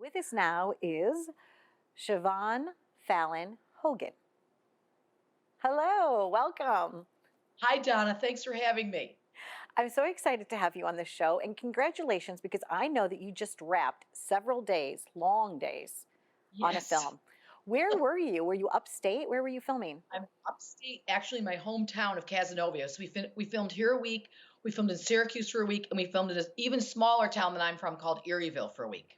With us now is Siobhan Fallon Hogan. Hello, welcome. Hi, Donna. Thanks for having me. I'm so excited to have you on the show, and congratulations because I know that you just wrapped several days, long days, on a Yes, film. Where were you? Were you upstate? Where were you filming? I'm upstate, actually, my hometown of Casanova. So we filmed here a week, we filmed in Syracuse for a week, and we filmed in an even smaller town that I'm from called Erieville for a week.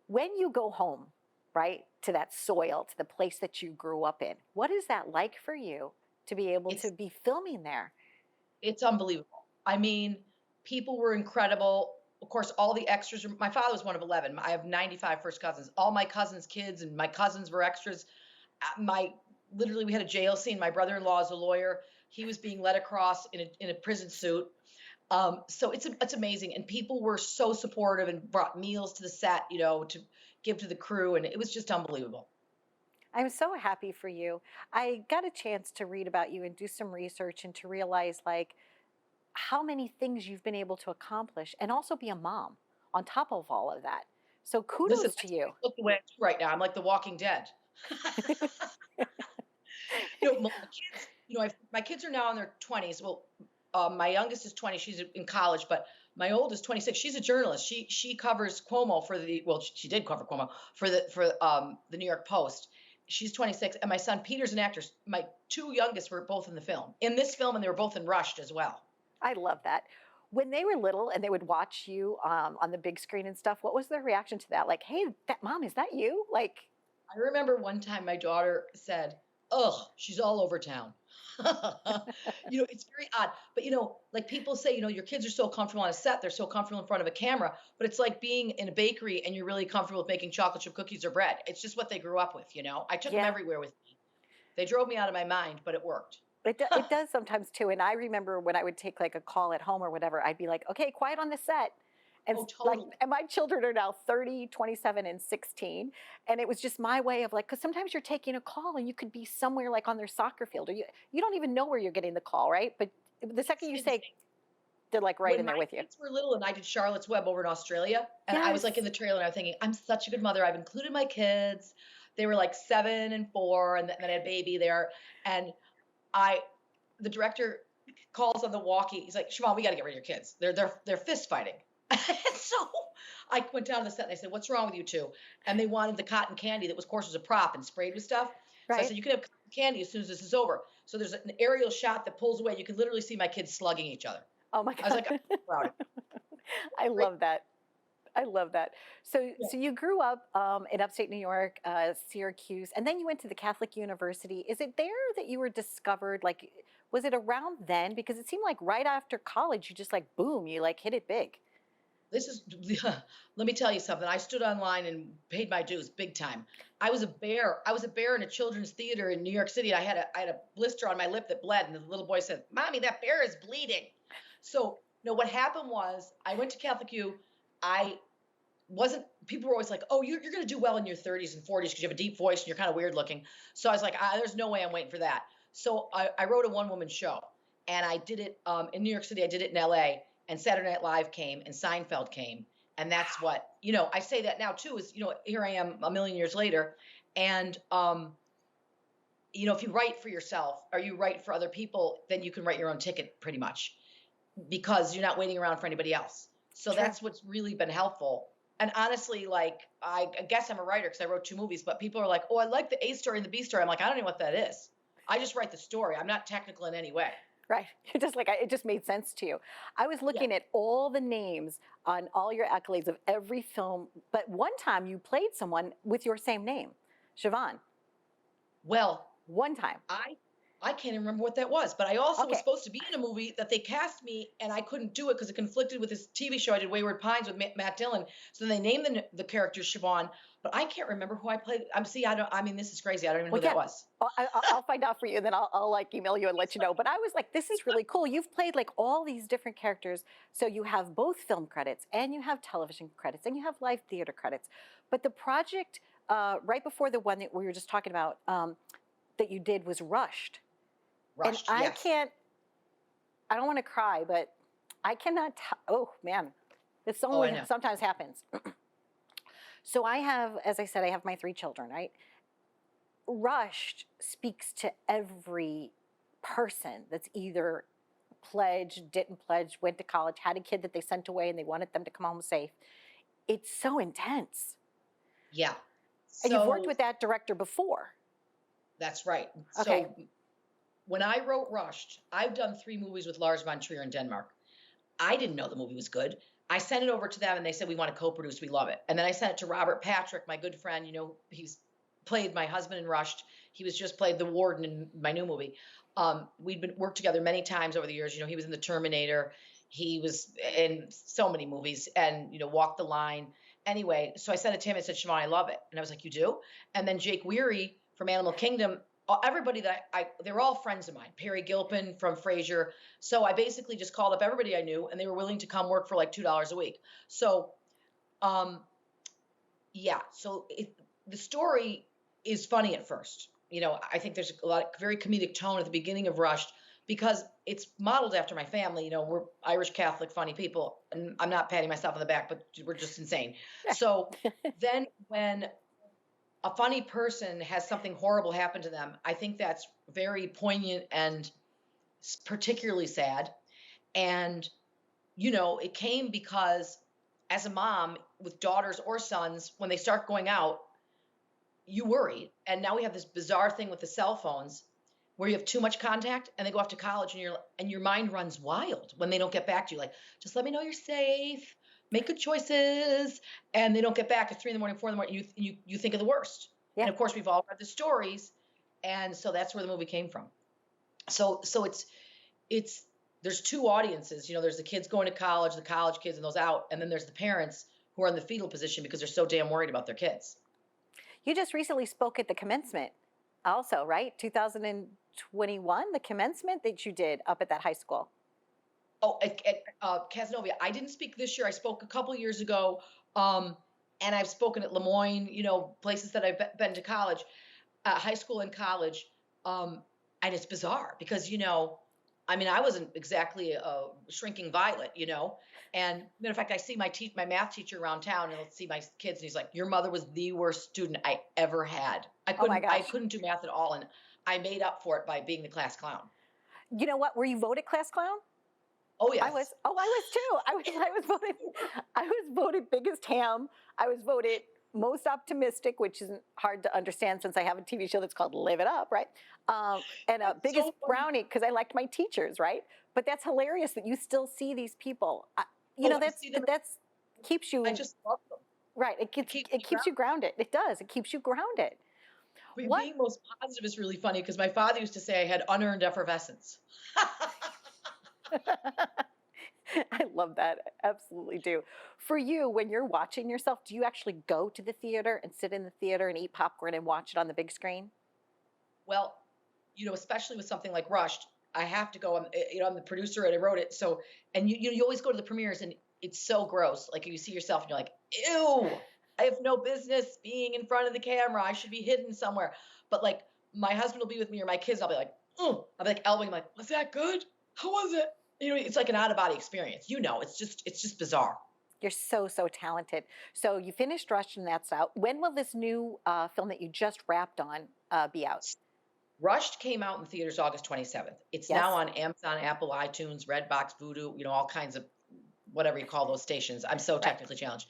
When you go home, right, to that soil, to the place that you grew up in, what is that like for you to be able to It's be filming there? it's unbelievable. I mean, people were incredible. Of course, all the extras. My father was one of 11. I have 95 first cousins. All my cousins' kids and my cousins were extras. My literally, we had a jail scene. My brother-in-law is a lawyer. He was being led across in a prison suit. So it's amazing, and people were so supportive and brought meals to the set, to give to the crew, and it was just unbelievable. I'm so happy for you. I got a chance to read about you and do some research and to realize like how many things you've been able to accomplish and also be a mom on top of all of that. So Listen, kudos to that's why you. I look the way I do right now. I'm like The Walking Dead. My kids, my kids are now in their 20s. Well, my youngest is 20. She's in college, but my oldest, 26. She's a journalist. She covers Cuomo for the well, she did cover Cuomo for the New York Post. She's 26, and my son Peter's an actor. My two youngest were both in the film, in this film, and they were both in Rushed as well. I love that. When they were little and they would watch you on the big screen and stuff, what was their reaction to that? Like, hey, that mom, is that you? Like, I remember one time my daughter said, "Ugh, she's all over town." It's very odd. But like people say, your kids are so comfortable on a set, they're so comfortable in front of a camera, but it's like being in a bakery and you're really comfortable with making chocolate chip cookies or bread. It's just what they grew up with. I took them yeah, everywhere with me. They drove me out of my mind, but it worked. it does sometimes too. And I remember when I would take like a call at home or whatever, I'd be like, okay, quiet on the set. And Oh, like, totally. and my children are now 30, 27, and 16. And it was just my way of like, because sometimes you're taking a call and you could be somewhere like on their soccer field or you don't even know where you're getting the call, right? But the second It's you say, insane. they're like right When in my there with you. kids were little and I did Charlotte's Web over in Australia, and I was Yes. like in the trailer and I was thinking, I'm such a good mother. I've included my kids. They were like 7 and 4, and then I had a baby there. And I, the director calls on the walkie. He's like, Siobhan, we got to get rid of your kids. They're fist fighting. And so I went down to the set and I said, what's wrong with you two? And they wanted the cotton candy that was, of course, was a prop and sprayed with stuff. So I Right. said, you can have cotton candy as soon as this is over. So there's an aerial shot that pulls away. You can literally see my kids slugging each other. Oh my I was God. like, I'm so proud of I you. love that. I love that. So, Yeah. so you grew up in upstate New York, Syracuse, and then you went to the Catholic University. Is it there that you were discovered? Like, was it around then? Because it seemed like right after college, you just like boom, you like hit it big. This is, let me tell you something. I stood online and paid my dues big time. I was a bear. I was a bear in a children's theater in New York City. I had a blister on my lip that bled, and the little boy said, "Mommy, that bear is bleeding." So, what happened was I went to Catholic U. I wasn't, people were always like, "Oh, you're going to do well in your 30s and 40s because you have a deep voice and you're kind of weird looking." So I was like, there's no way I'm waiting for that. So I wrote a one woman show, and I did it in New York City. I did it in LA, and Saturday Night Live came and Seinfeld came. And that's what, I say that now too is, here I am a million years later. And, if you write for yourself or you write for other people, then you can write your own ticket pretty much because you're not waiting around for anybody else. So True. that's what's really been helpful. And honestly, like, I guess I'm a writer because I wrote 2 movies, but people are like, oh, I like the A story and the B story. I'm like, I don't know what that is. I just write the story. I'm not technical in any way. Right. You're just like, it just made sense to you. I was Yeah. looking at all the names on all your accolades of every film, but one time you played someone with your same name, Siobhan. Well, One time. I can't even remember what that was, but I also was Okay. supposed to be in a movie that they cast me, and I couldn't do it because it conflicted with this TV show I did, Wayward Pines, with Matt Dillon. So they named the character Siobhan, but I can't remember who I played. I'm see, I don't. I mean, this is crazy. I don't even know Well, who yeah, that was. I'll find out for you, and then I'll like email you and let you know. But I was like, this is really cool. You've played like all these different characters, so you have both film credits and you have television credits and you have live theater credits. But the project right before the one that we were just talking about that you did was Rushed, and Rushed, yes. I don't want to cry, but I cannot. Oh man, this Oh, I only know. sometimes happens. So I have, as I said, I have my 3 children, right? Rushed speaks to every person that's either pledged, didn't pledge, went to college, had a kid that they sent away and they wanted them to come home safe. It's so intense. Yeah. And you've worked So with that director before. that's right. Okay. So when I wrote Rushed, I've done 3 movies with Lars von Trier in Denmark. I didn't know the movie was good. I sent it over to them and they said, we want to co-produce. We love it. And then I sent it to Robert Patrick, my good friend. He's played my husband in Rushed. He was just played the warden in my new movie. We'd been worked together many times over the years. He was in the Terminator. He was in so many movies and, Walk the Line. Anyway, so I sent it to him and said, Siobhan, I love it. And I was like, you do? And then Jake Weary from Animal Kingdom, everybody that they're all friends of mine. Perry Gilpin from Frasier. So I basically just called up everybody I knew and they were willing to come work for like $2 a week. So, yeah. So the story is funny at first. I think there's a lot of very comedic tone at the beginning of Rushed because it's modeled after my family. We're Irish Catholic, funny people, and I'm not patting myself on the back, but we're just insane. So then when a funny person has something horrible happen to them, I think that's very poignant and particularly sad. And, it came because as a mom with daughters or sons, when they start going out, you worry. And now we have this bizarre thing with the cell phones where you have too much contact and they go off to college and your mind runs wild when they don't get back to you. Like, just let me know you're safe, make good choices. And they don't get back at 3 in the morning, 4 in the morning. You think of the worst. Yeah. And of course we've all read the stories. And so that's where the movie came from. So it's, there's 2 audiences, there's the kids going to college, the college kids and those out. And then there's the parents who are in the fetal position because they're so damn worried about their kids. You just recently spoke at the commencement also, right? 2021, the commencement that you did up at that high school. Oh, at Casanova. I didn't speak this year. I spoke a couple years ago. And I've spoken at Lemoyne, places that I've been to college, high school and college. And it's bizarre because, I wasn't exactly a shrinking violet, and in fact, I see my math teacher around town and I'll see my kids and he's like, your mother was the worst student I ever had. Oh my I gosh. couldn't do math at all. And I made up for it by being the class clown. You know what? Were you voted class clown? Oh, yes. I was too. I was voted biggest ham. I was voted most optimistic, which isn't hard to understand since I have a TV show that's called Live It Up, right? And biggest brownie because I liked my teachers, right? But that's hilarious that you still see these people. That's keeps you. I just love them. Right. It keeps you grounded. It does. It keeps you grounded. Being most positive is really funny because my father used to say I had unearned effervescence. I love that. I absolutely do. For you, when you're watching yourself, do you actually go to the theater and sit in the theater and eat popcorn and watch it on the big screen? Well, especially with something like Rushed, I have to go. I'm the producer and I wrote it. So, and you always go to the premieres and it's so gross. Like you see yourself and you're like, ew, I have no business being in front of the camera. I should be hidden somewhere. But like my husband will be with me or my kids. And I'll be like, oh, I'll be like elbowing, like, was that good? How was it? It's like an out of body experience. It's just bizarre. You're so, so talented. So you finished Rush and that's out. When will this new film that you just wrapped on be out? Rushed came out in theaters August 27th. It's now on Amazon, Apple, iTunes, Redbox, Vudu, all kinds of whatever you call those stations. I'm so technically challenged.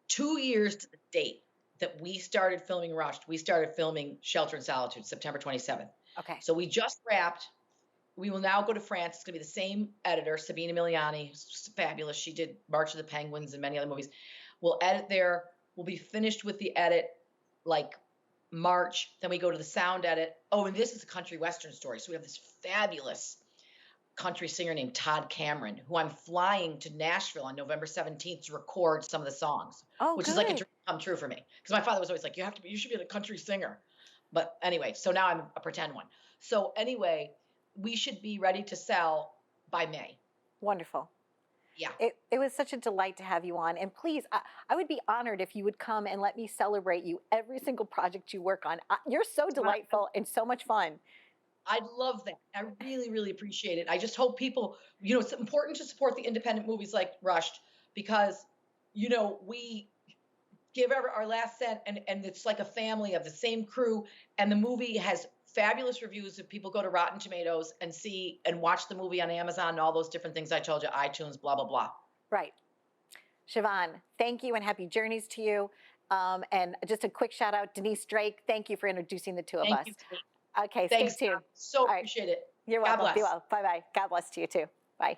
2 years to the date that we started filming Rushed, we started filming Shelter in Solitude, September 27th. Okay. So we just wrapped. We will now go to France. It's going to be the same editor, Sabina Miliani, fabulous. She did March of the Penguins and many other movies. We'll edit there. We'll be finished with the edit like March. Then we go to the sound edit. Oh, and this is a country western story. So we have this fabulous country singer named Todd Cameron, who I'm flying to Nashville on November 17th to record some of the songs, which is like a dream come true for me. Because my father was always like, you should be a country singer. But anyway, so now I'm a pretend one. So anyway, we should be ready to sell by May. Wonderful. Yeah. It was such a delight to have you on. And please, I would be honored if you would come and let me celebrate you every single project you work on. You're so delightful and so much fun. I'd love that. I really, really appreciate it. I just hope people, it's important to support the independent movies like Rushed because, we give our last cent, and it's like a family of the same crew. And the movie has fabulous reviews. If people go to Rotten Tomatoes and see and watch the movie on Amazon and all those different things I told you, iTunes, blah blah blah. Right. Siobhan, thank you and happy journeys to you. And just a quick shout out, Denise Drake. Thank you for introducing the two of Thank us. you. Okay, Thanks. stay tuned. So All right. appreciate it. You're God welcome. Be bless. well. Bye bye. God bless to you too. Bye.